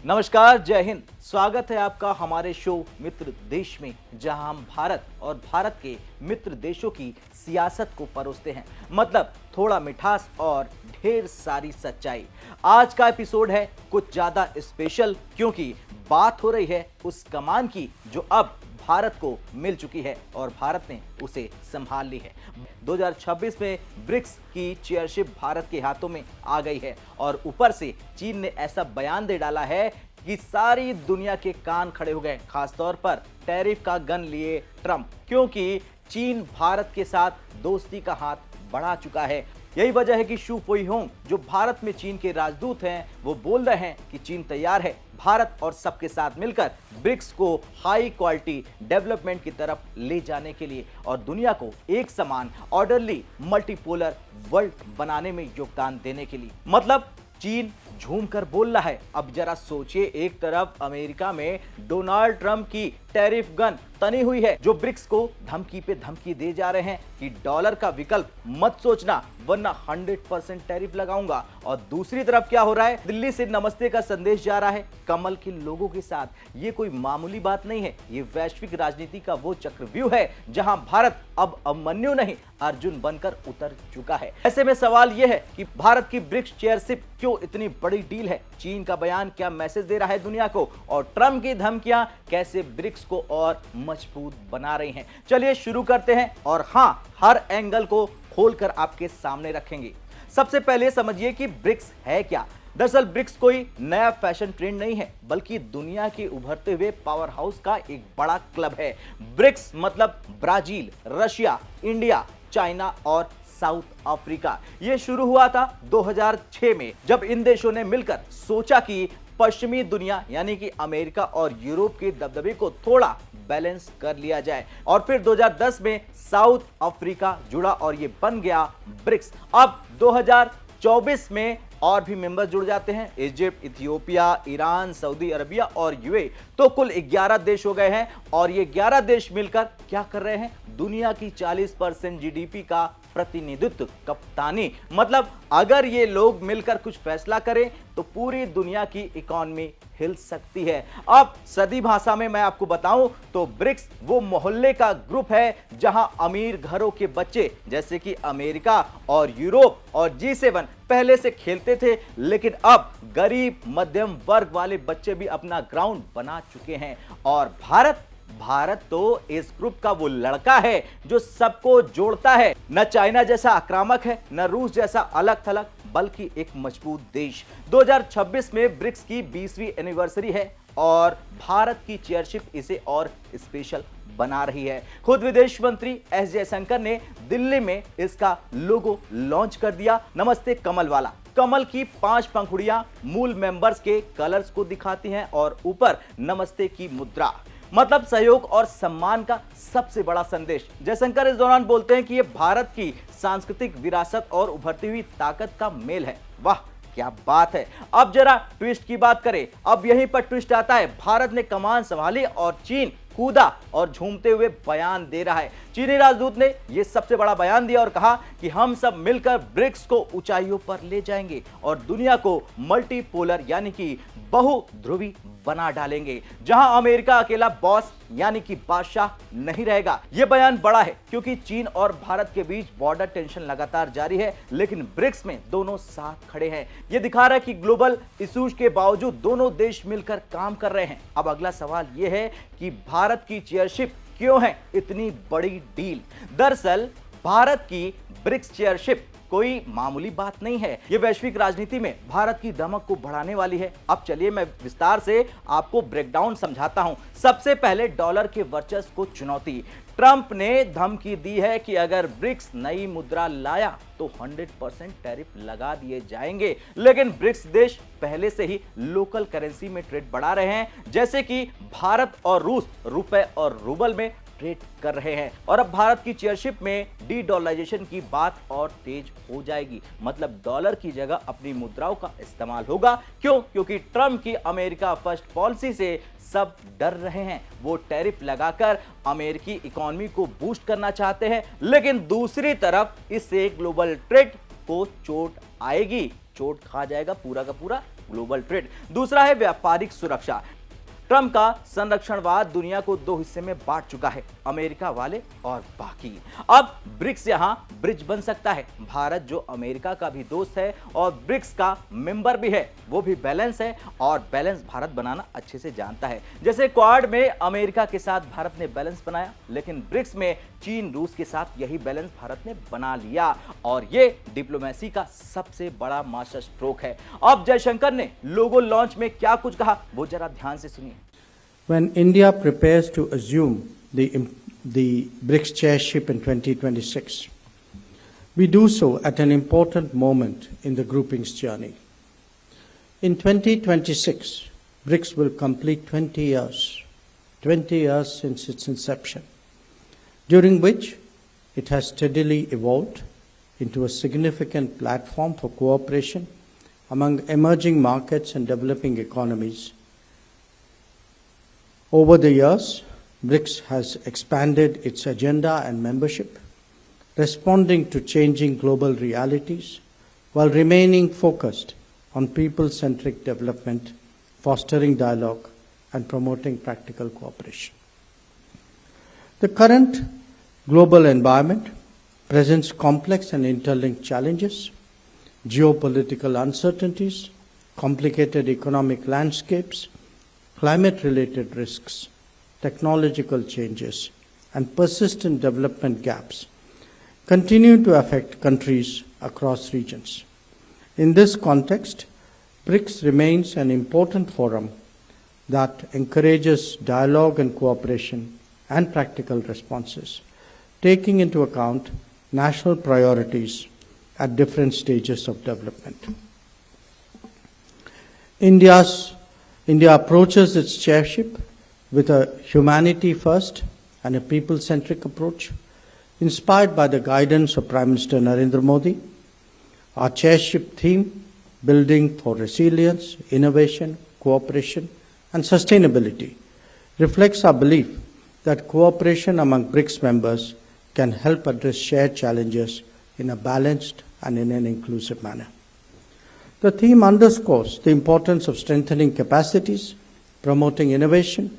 नमस्कार, जय हिंद। स्वागत है आपका हमारे शो मित्र देश में, जहां हम भारत और भारत के मित्र देशों की सियासत को परोसते हैं। मतलब थोड़ा मिठास और ढेर सारी सच्चाई। आज का एपिसोड है कुछ ज्यादा स्पेशल, क्योंकि बात हो रही है उस कमान की जो अब भारत को मिल चुकी है और भारत ने उसे संभाल ली है। 2026 में ब्रिक्स की चेयरशिप भारत के हाथों में आ गई है और ऊपर से चीन ने ऐसा बयान दे डाला है कि सारी दुनिया के कान खड़े हो गए, खासतौर पर टैरिफ का गन लिए ट्रंप, क्योंकि चीन भारत के साथ दोस्ती का हाथ बढ़ा चुका है। यही वजह है कि शू फुईहोंग, जो भारत में चीन के राजदूत हैं, वो बोल रहे हैं कि चीन तैयार है भारत और सबके साथ मिलकर ब्रिक्स को हाई क्वालिटी डेवलपमेंट की तरफ ले जाने के लिए और दुनिया को एक समान ऑर्डरली मल्टीपोलर वर्ल्ड बनाने में योगदान देने के लिए। मतलब चीन झूम कर बोल रहा है। अब जरा सोचिए, एक तरफ अमेरिका में डोनाल्ड ट्रंप की टैरिफ गन तनी हुई है, जो ब्रिक्स को धमकी पे धमकी दे जा रहे हैं कि डॉलर का विकल्प मत सोचना वरना 100% टैरिफ लगाऊंगा। और दूसरी तरफ क्या हो रहा है, दिल्ली से नमस्ते का संदेश जा रहा है कमल के लोगों के साथ। ये कोई मामूली बात नहीं है, ये वैश्विक राजनीति का वो चक्रव्यूह है जहां भारत अब अभिमन्यु नहीं अर्जुन बनकर उतर चुका है। ऐसे में सवाल यह है कि भारत की ब्रिक्स चेयरशिप क्यों इतनी बड़ी डील है? चीन का बयान क्या मैसेज दे रहा है दुनिया को, और ट्रंप की धमकियां कैसे ब्रिक्स को और मजबूत बना रही हैं? चलिए शुरू करते हैं और हाँ, हर एंगल को खोलकर आपके सामने रखेंगे। सबसे पहले समझिए कि ब्रिक्स है क्या। दरअसल ब्रिक्स कोई नया फैशन ट्रेंड नहीं है, बल्कि दुनिया के उभरते हुए पावर हाउस का एक बड़ा क्लब है। ब्रिक्स मतलब ब्राजील, रशिया, इंडिया, चाइना और साउथ अफ्रीका। यह शुरू हुआ था 2006 में, जब इन देशों ने मिलकर सोचा कि पश्चिमी दुनिया यानी कि अमेरिका और यूरोप के दबदबे को थोड़ा बैलेंस कर लिया जाए। और फिर 2010 में साउथ अफ्रीका जुड़ा और ये बन गया ब्रिक्स। अब 2024 में और भी मेंबर्स जुड़ जाते हैं, Egypt, Ethiopia, Iran, Saudi Arabia और यूएई। तो कुल 11 देश हो गए हैं और ये 11 देश मिलकर क्या कर रहे हैं? दुनिया की 40% जीडीपी का प्रतिनिधित्व, कप्तानी। मतलब अगर ये लोग मिलकर कुछ फैसला करें तो पूरी दुनिया की इकोनॉमी हिल सकती है। अब सदी भाषा में मैं आपको बताऊं तो ब्रिक्स वो मोहल्ले का ग्रुप है जहां अमीर घरों के बच्चे जैसे कि अमेरिका और यूरोप और G7 पहले से खेलते थे, लेकिन अब गरीब मध्यम वर्ग वाले बच्चे भी अपना ग्राउंड बना चुके हैं। और भारत तो इस ग्रुप का वो लड़का है जो सबको जोड़ता है। न चाइना जैसा आक्रामक है, न रूस जैसा अलग थलग, बल्कि एक मजबूत देश। 2026 में ब्रिक्स की 20वीं एनिवर्सरी है और भारत की चेयरशिप इसे और स्पेशल बना रही है। खुद विदेश मंत्री एस जयशंकर ने दिल्ली में इसका लोगो लॉन्च कर दिया, नमस्ते कमल वाला। कमल की 5 पंखुड़ियां मूल मेंबर्स के कलर्स को दिखाती हैं और ऊपर नमस्ते की मुद्रा, मतलब सहयोग और सम्मान का सबसे बड़ा संदेश। जयशंकर इस दौरान बोलते हैं कि यह भारत की सांस्कृतिक विरासत और उभरती हुई ताकत का मेल है। वाह क्या बात है। अब जरा ट्विस्ट की बात करें। अब यहीं पर ट्विस्ट आता है। भारत ने कमान संभाली और चीन कूदा और झूमते हुए बयान दे रहा है। चीनी राजदूत ने यह सबसे बड़ा बयान दिया और कहा कि हम सब मिलकर ब्रिक्स को ऊंचाइयों पर ले जाएंगे और दुनिया को मल्टीपोलर यानी कि बहुध्रुवी बना डालेंगे, जहां अमेरिका अकेला बॉस यानी कि बादशाह नहीं रहेगा। यह बयान बड़ा है क्योंकि चीन और भारत के बीच बॉर्डर टेंशन लगातार जारी है, लेकिन ब्रिक्स में दोनों साथ खड़े हैं। यह दिखा रहा है कि ग्लोबल इश्यूज के बावजूद दोनों देश मिलकर काम कर रहे हैं। अब अगला सवाल यह है कि भारत की चेयरशिप क्यों है इतनी बड़ी डील? दरअसल भारत की ब्रिक्स चेयरशिप कोई मामूली बात नहीं है। यह वैश्विक राजनीति में भारत की दमक को बढ़ाने वाली है। अब चलिए मैं विस्तार से आपको ब्रेकडाउन समझाता हूं। सबसे पहले डॉलर के वर्चस्व को चुनौती। ट्रंप ने धमकी दी है कि अगर ब्रिक्स नई मुद्रा लाया तो 100% टैरिफ लगा दिए जाएंगे। लेकिन ब्रिक्स देश पहले से ही लोकल करेंसी में ट्रेड बढ़ा रहे हैं, जैसे कि भारत और रूस रुपए और रूबल में ट्रेड कर रहे हैं। और अब भारत की चेयरशिप में डी डॉलराइजेशन की बात और तेज हो जाएगी। मतलब डॉलर की जगह अपनी मुद्राओं का इस्तेमाल होगा। क्यों? क्योंकि ट्रंप की अमेरिका फर्स्ट पॉलिसी से सब डर रहे हैं। वो टैरिफ लगाकर अमेरिकी इकोनॉमी को बूस्ट करना चाहते हैं, लेकिन दूसरी तरफ इससे ग्लोबल ट्रेड को चोट आएगी। चोट खा जाएगा पूरा का पूरा ग्लोबल ट्रेड। दूसरा है व्यापारिक सुरक्षा। ट्रंप का संरक्षणवाद दुनिया को दो हिस्से में बांट चुका है, अमेरिका वाले और बाकी। अब ब्रिक्स यहां ब्रिज बन सकता है। भारत जो अमेरिका का भी दोस्त है और ब्रिक्स का मेंबर भी है, वो भी बैलेंस है और बैलेंस भारत बनाना अच्छे से जानता है। जैसे क्वाड में अमेरिका के साथ भारत ने बैलेंस बनाया, लेकिन ब्रिक्स में चीन रूस के साथ यही बैलेंस भारत ने बना लिया और ये डिप्लोमेसी का सबसे बड़ा मास्टर स्ट्रोक है। अब जयशंकर ने लोगो लॉन्च में क्या कुछ कहा, वो जरा ध्यान से सुनिए। When India prepares to assume the BRICS chairship in 2026, we do so at an important moment in the grouping's journey. In 2026, BRICS will complete 20 years since its inception, during which it has steadily evolved into a significant platform for cooperation among emerging markets and developing economies. Over the years, BRICS has expanded its agenda and membership, responding to changing global realities while remaining focused on people-centric development, fostering dialogue, and promoting practical cooperation. The current global environment presents complex and interlinked challenges, geopolitical uncertainties, complicated economic landscapes, climate-related risks, technological changes, and persistent development gaps continue to affect countries across regions. In this context, BRICS remains an important forum that encourages dialogue and cooperation and practical responses, taking into account national priorities at different stages of development. India approaches its chairship with a humanity-first and a people-centric approach, inspired by the guidance of Prime Minister Narendra Modi. Our chairship theme, Building for Resilience, Innovation, Cooperation and Sustainability, reflects our belief that cooperation among BRICS members can help address shared challenges in a balanced and in an inclusive manner. The theme underscores the importance of strengthening capacities, promoting innovation,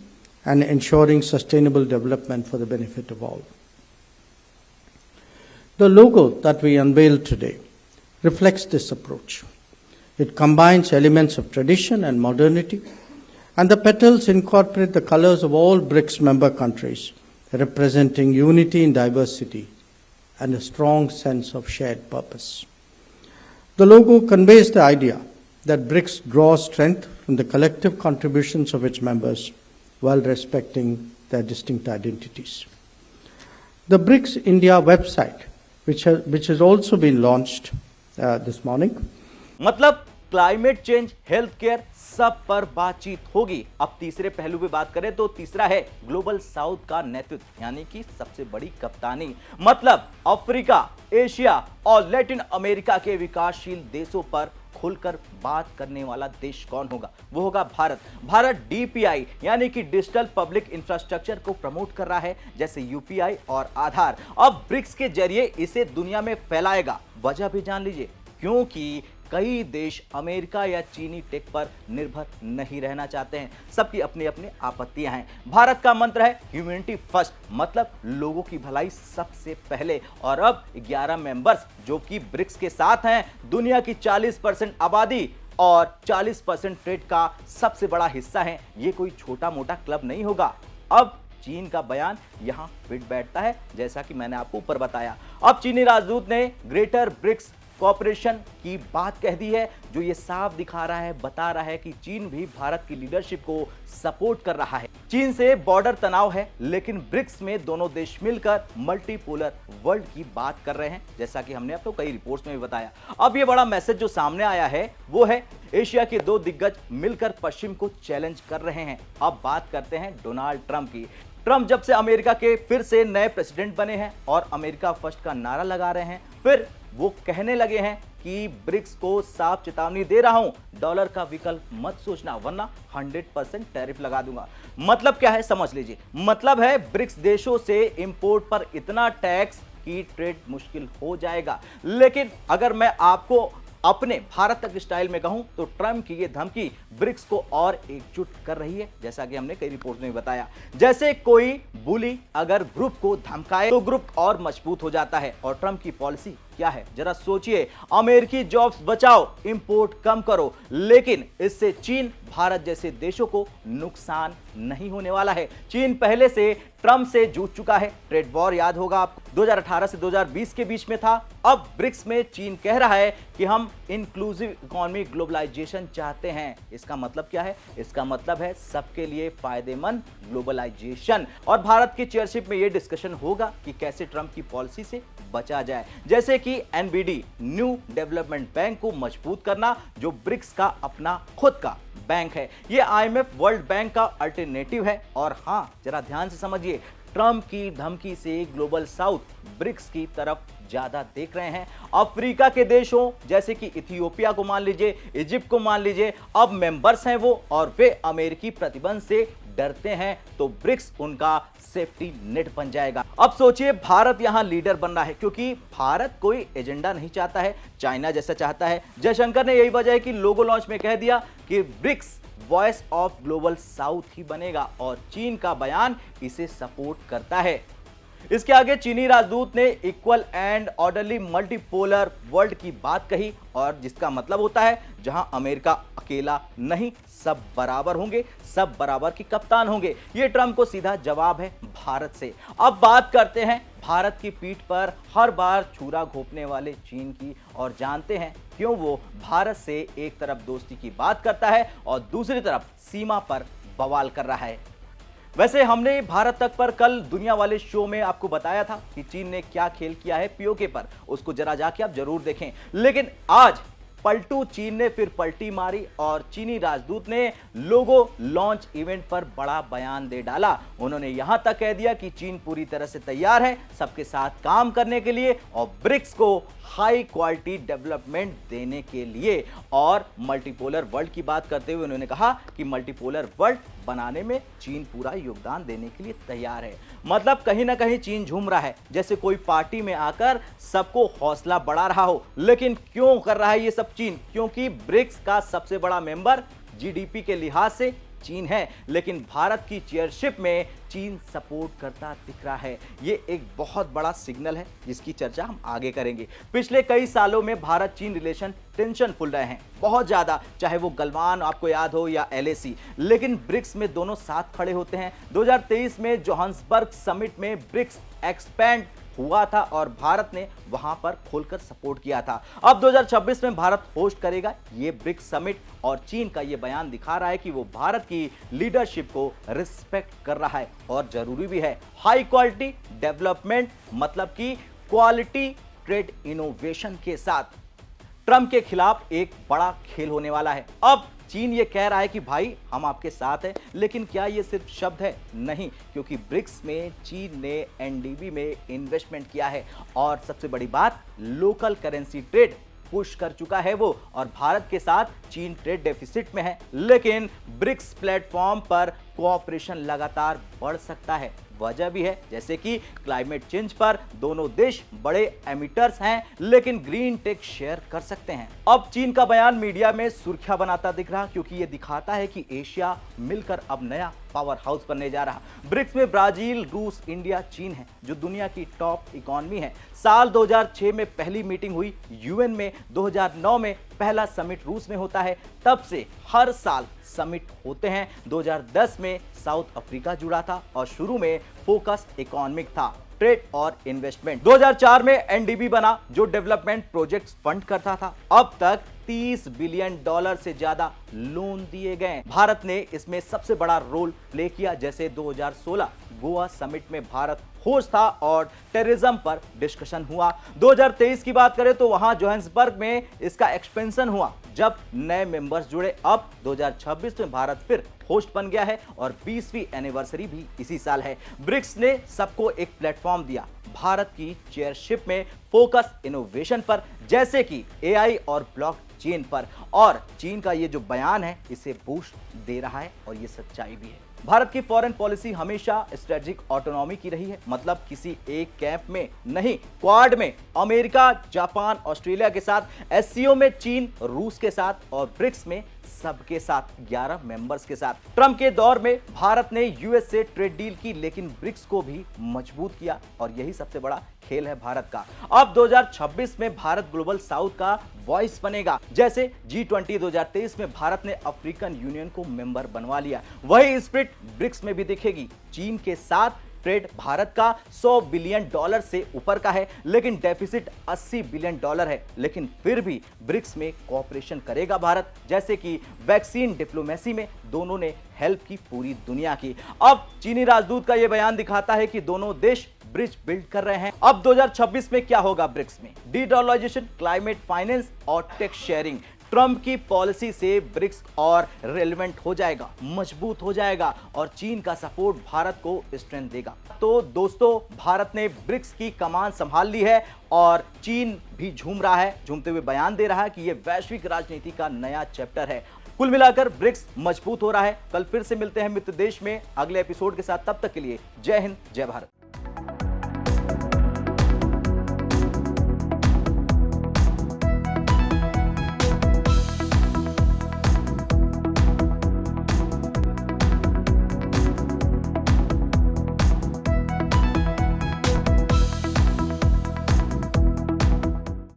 and ensuring sustainable development for the benefit of all. The logo that we unveiled today reflects this approach. It combines elements of tradition and modernity, and the petals incorporate the colors of all BRICS member countries, representing unity in diversity and a strong sense of shared purpose. The logo conveys the idea that BRICS draws strength from the collective contributions of its members while respecting their distinct identities. The BRICS India website, which has also been launched this morning. मतलब climate change, health care, सब पर बातचीत होगी। अब तीसरे पहलू पे बात करें तो तीसरा है ग्लोबल साउथ का नेतृत्व, यानी कि सबसे बड़ी कप्तानी। मतलब अफ्रीका, एशिया और लैटिन अमेरिका के विकासशील देशों पर खुलकर बात करने वाला देश कौन होगा? वो होगा भारत। भारत डीपीआई यानी कि डिजिटल पब्लिक इंफ्रास्ट्रक्चर को प्रमोट कर रहा है, जैसे यूपीआई और आधार। अब ब्रिक्स के जरिए इसे दुनिया में फैलाएगा। वजह भी जान लीजिए, क्योंकि कई देश अमेरिका या चीनी टेक पर निर्भर नहीं रहना चाहते हैं। सबकी अपनी अपनी आपत्तियां हैं। भारत का मंत्र है ह्यूमैनिटी फर्स्ट, मतलब लोगों की भलाई सबसे पहले। और अब 11 मेंबर्स जो कि ब्रिक्स के साथ हैं, दुनिया की 40% आबादी और 40% ट्रेड का सबसे बड़ा हिस्सा हैं। ये कोई छोटा मोटा क्लब नहीं होगा। अब चीन का बयान यहां फिट बैठता है, जैसा कि मैंने आपको ऊपर बताया। अब चीनी राजदूत ने ग्रेटर ब्रिक्स कॉपरेशन की बात कह दी है, जो ये साफ दिखा रहा है, बता रहा है कि चीन भी भारत की लीडरशिप को सपोर्ट कर रहा है। चीन से बॉर्डर तनाव है, लेकिन ब्रिक्स में दोनों देश मिलकर मल्टीपोलर वर्ल्ड की बात कर रहे हैं, जैसा कि हमने आपको कई रिपोर्ट्स में भी बताया। अब ये बड़ा मैसेज जो सामने आया है वो है एशिया के दो दिग्गज मिलकर पश्चिम को चैलेंज कर रहे हैं। अब बात करते हैं डोनाल्ड ट्रंप की। ट्रंप जब से अमेरिका के फिर से नए प्रेसिडेंट बने हैं और अमेरिका फर्स्ट का नारा लगा रहे हैं, फिर वो कहने लगे हैं कि ब्रिक्स को साफ चेतावनी दे रहा हूं, डॉलर का विकल्प मत सोचना, वरना 100% टैरिफ लगा दूंगा। मतलब क्या है समझ लीजिए। मतलब है ब्रिक्स देशों से इंपोर्ट पर इतना टैक्स कि ट्रेड मुश्किल हो जाएगा। लेकिन अगर मैं आपको अपने भारत तक स्टाइल में कहूं तो ट्रंप की ये धमकी ब्रिक्स को और एकजुट कर रही है, जैसा कि हमने कई रिपोर्ट में बताया। जैसे कोई बुली अगर ग्रुप को धमकाए तो ग्रुप और मजबूत हो जाता है। और ट्रंप की पॉलिसी क्या है जरा सोचिए, अमेरिकी जॉब्स बचाओ, इंपोर्ट कम करो, लेकिन इससे चीन भारत जैसे देशों को नुकसान नहीं होने वाला है। चीन पहले से ट्रंप से जूझ चुका है। ट्रेड वॉर याद होगा आपको 2018 से 2020 के बीच में था। अब ब्रिक्स में चीन कह रहा है कि हम इंक्लूसिव इकोनॉमी ग्लोबलाइजेशन चाहते हैं। इसका मतलब क्या है? इसका मतलब है सबके लिए फायदेमंद ग्लोबलाइजेशन। और भारत की चेयरशिप में यह डिस्कशन होगा कि कैसे ट्रंप की पॉलिसी से बचा जाए, जैसे कि एनबीडी न्यू डेवलपमेंट बैंक को मजबूत करना, जो ब्रिक्स का अपना खुद का बैंक है। यह आईएमएफ वर्ल्ड बैंक का अल्टरनेटिव है। और हां, जरा ध्यान से समझिए, ट्रंप की धमकी से ग्लोबल साउथ ब्रिक्स की तरफ ज्यादा देख रहे हैं। अफ्रीका के देशों जैसे कि इथियोपिया को मान लीजिए, इजिप्ट को मान लीजिए, अब मेंबर्स हैं वो, और वे अमेरिकी प्रतिबंध से डरते हैं, तो ब्रिक्स उनका सेफ्टी नेट बन जाएगा। अब सोचिए, भारत यहां लीडर बन रहा है क्योंकि भारत कोई एजेंडा नहीं चाहता है, चाइना जैसा चाहता है। जयशंकर ने यही वजह है कि लोगो लॉन्च में कह दिया कि BRICS voice of global south ही बनेगा, और चीन का बयान इसे सपोर्ट करता है। इसके आगे चीनी राजदूत ने equal and orderly multipolar world की बात कही, और जिसका मतलब होता है जहां अमेरिका अकेला नहीं, सब बराबर होंगे, सब बराबर के कप्तान होंगे। यह ट्रंप को सीधा जवाब है भारत से। अब बात करते हैं भारत की पीठ पर हर बार छुरा घोंपने वाले चीन की, और जानते हैं क्यों वो भारत से एक तरफ दोस्ती की बात करता है और दूसरी तरफ सीमा पर बवाल कर रहा है। वैसे हमने भारत तक पर कल दुनिया वाले शो में आपको बताया था कि चीन ने क्या खेल किया है पीओके पर, उसको जरा जाके आप जरूर देखें। लेकिन आज पलटू चीन ने फिर पलटी मारी और चीनी राजदूत ने लोगो लॉन्च इवेंट पर बड़ा बयान दे डाला। उन्होंने यहां तक कह दिया कि चीन पूरी तरह से तैयार है सबके साथ काम करने के लिए और ब्रिक्स को हाई क्वालिटी डेवलपमेंट देने के लिए। और मल्टीपोलर वर्ल्ड की बात करते हुए उन्होंने कहा कि मल्टीपोलर वर्ल्ड बनाने में चीन पूरा योगदान देने के लिए तैयार है। मतलब कहीं ना कहीं चीन झूम रहा है, जैसे कोई पार्टी में आकर सबको हौसला बढ़ा रहा हो। लेकिन क्यों कर रहा है ये सब चीन? क्योंकि ब्रिक्स का सबसे बड़ा मेंबर जीडीपी के लिहाज से चीन है, लेकिन भारत की चेयरशिप में चीन सपोर्ट करता दिख रहा है। ये एक बहुत बड़ा सिग्नल है जिसकी चर्चा हम आगे करेंगे। पिछले कई सालों में भारत चीन रिलेशन टेंशनफुल रहे हैं, बहुत ज्यादा, चाहे वो गलवान आपको याद हो या एलएसी, लेकिन ब्रिक्स में दोनों साथ खड़े होते हैं। 2023 में जोहान्सबर्ग समिट में ब्रिक्स एक्सपैंड हुआ था और भारत ने वहां पर खोलकर सपोर्ट किया था। अब 2026 में भारत होस्ट करेगा ये ब्रिक्स समिट और चीन का ये बयान दिखा रहा है कि वो भारत की लीडरशिप को रिस्पेक्ट कर रहा है और जरूरी भी है। हाई क्वालिटी डेवलपमेंट मतलब कि क्वालिटी ट्रेड इनोवेशन के साथ ट्रंप के खिलाफ एक बड़ा खेल होने वाला है। अब चीन ये कह रहा है कि भाई हम आपके साथ हैं, लेकिन क्या ये सिर्फ शब्द है? नहीं, क्योंकि ब्रिक्स में चीन ने एनडीबी में इन्वेस्टमेंट किया है और सबसे बड़ी बात लोकल करेंसी ट्रेड पुश कर चुका है वो। और भारत के साथ चीन ट्रेड डेफिसिट में है, लेकिन ब्रिक्स प्लेटफॉर्म पर कोऑपरेशन लगातार बढ़ सकता है। वजह भी है, जैसे कि क्लाइमेट चेंज पर दोनों देश बड़े एमिटर्स हैं, लेकिन ग्रीन टेक शेयर कर सकते हैं। अब चीन का बयान मीडिया में सुर्खियां बनाता दिख रहा, क्योंकि यह दिखाता है कि एशिया मिलकर अब नया पावर हाउस बनने जा रहा। ब्रिक्स में ब्राजील, रूस, इंडिया, चीन है जो दुनिया की टॉप इकोनॉमी है। साल 2006 में पहली मीटिंग हुई यूएन में, 2009 में पहला समिट रूस में होता है, तब से हर साल समिट होते हैं। 2010 में साउथ अफ्रीका जुड़ा था और शुरू में फोकस इकोनॉमिक था, ट्रेड और इन्वेस्टमेंट। 2004 में एनडीबी बना जो डेवलपमेंट प्रोजेक्ट्स फंड करता था। अब तक $30 बिलियन से ज्यादा लोन दिए गए। भारत ने इसमें सबसे बड़ा रोल प्ले किया, जैसे 2016 गोवा समिट में भारत होस्ट था और टेररिज्म पर डिस्कशन हुआ। 2023 की बात करें तो वहां जोहान्सबर्ग में इसका एक्सपेंशन हुआ जब नए मेंबर्स जुड़े। अब 2026 में भारत फिर होस्ट बन गया है और 20वीं एनिवर्सरी भी इसी साल है। ब्रिक्स ने सबको एक प्लेटफॉर्म दिया भारत की चेयरशिप में फोकस इनोवेशन पर, जैसे कि एआई और ब्लॉकचेन पर। और चीन का ये जो बयान है इसे बूस्ट दे रहा है और ये सच्चाई भी है। भारत की फॉरेन पॉलिसी हमेशा स्ट्रेटेजिक ऑटोनॉमी की रही है, मतलब किसी एक कैंप में नहीं, क्वाड में अमेरिका, जापान, ऑस्ट्रेलिया के साथ, एससीओ में चीन, रूस के साथ और ब्रिक्स में सबके साथ 11 मेंबर्स के साथ। ट्रंप के दौर में भारत ने यूएस से ट्रेड डील की, लेकिन ब्रिक्स को भी मजबूत किया और यही सबसे बड़ा खेल है भारत का। अब 2026 में भारत ग्लोबल साउथ का वॉइस बनेगा। जैसे G20 2023 में भारत ने अफ्रीकन यूनियन को मेंबर बनवा लिया, वही स्पिरिट ब्रिक्स में भी दिखेगी। चीन के साथ ट्रेड भारत का $100 बिलियन से ऊपर का है, लेकिन डेफिसिट $80 बिलियन है। लेकिन फिर भी ब्रिक्स में कोऑपरेशन करेगा भारत, जैसे कि वैक्सीन डिप्लोमेसी में दोनों ने हेल्प की पूरी दुनिया की। अब चीनी राजदूत का यह बयान दिखाता है कि दोनों देश ब्रिज बिल्ड कर रहे हैं। अब 2026 में क्या होगा ब्रिक्स में? डीडॉलराइजेशन, क्लाइमेट फाइनेंस और टेक शेयरिंग। ट्रंप की पॉलिसी से ब्रिक्स और रेलेवेंट हो जाएगा, मजबूत हो जाएगा और चीन का सपोर्ट भारत को स्ट्रेंथ देगा। तो दोस्तों, भारत ने ब्रिक्स की कमान संभाल ली है और चीन भी झूम रहा है, झूमते हुए बयान दे रहा है कि यह वैश्विक राजनीति का नया चैप्टर है। कुल मिलाकर ब्रिक्स मजबूत हो रहा है। कल फिर से मिलते हैं मित्र देश में अगले एपिसोड के साथ। तब तक के लिए जय हिंद, जय भारत।